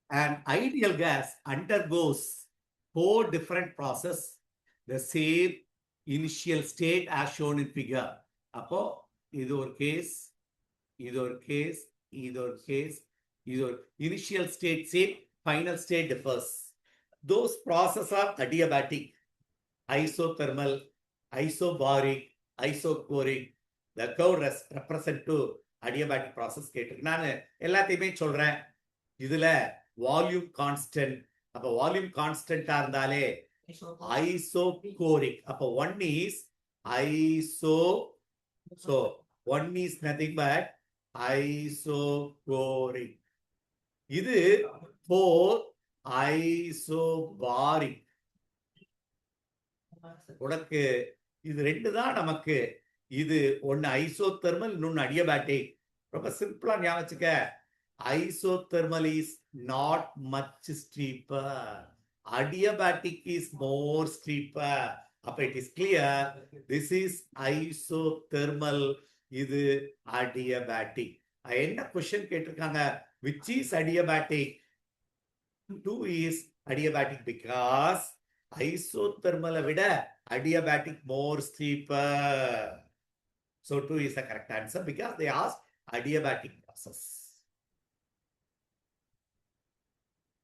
An ideal gas undergoes 4 different processes, the same initial state as shown in figure. அப்போ இது ஒரு case, இது ஒரு கேஸ், இது ஒரு கேஸ், இது ஒரு initial state same, final state differs. Those processes are adiabatic, isothermal, isobaric, isochoric. The curve represent to adiabatic process கேட்டிருக்கு. நான் எல்லாத்தையுமே சொல்றேன். இதுல வால்யூம் கான்ஸ்டன்ட், அப்ப வால்யூம் கான்ஸ்டன்டா இருந்தாலே ஐசோகோரிக். அப்ப one is iso, so one is nothing but isochoric. இது 4 isobaric. உனக்கு இது ரெண்டு தான் நமக்கு. இது ஒன்னு ஐசோதெர்மல், இன்னொன்னு அடியபாட்டிக். ரொம்ப சிம்பிளா ஞாபகம் வச்சுக்க. Isothermal is not much steeper. Adiabatic is more steeper. அப்ப it is clear. This is isothermal. இது adiabatic. என்ன question கேட்டிருக்காங்க? Which is adiabatic? 2 is adiabatic because isothermal விட adiabatic more steeper. So 2 is the correct answer because they asked adiabatic process.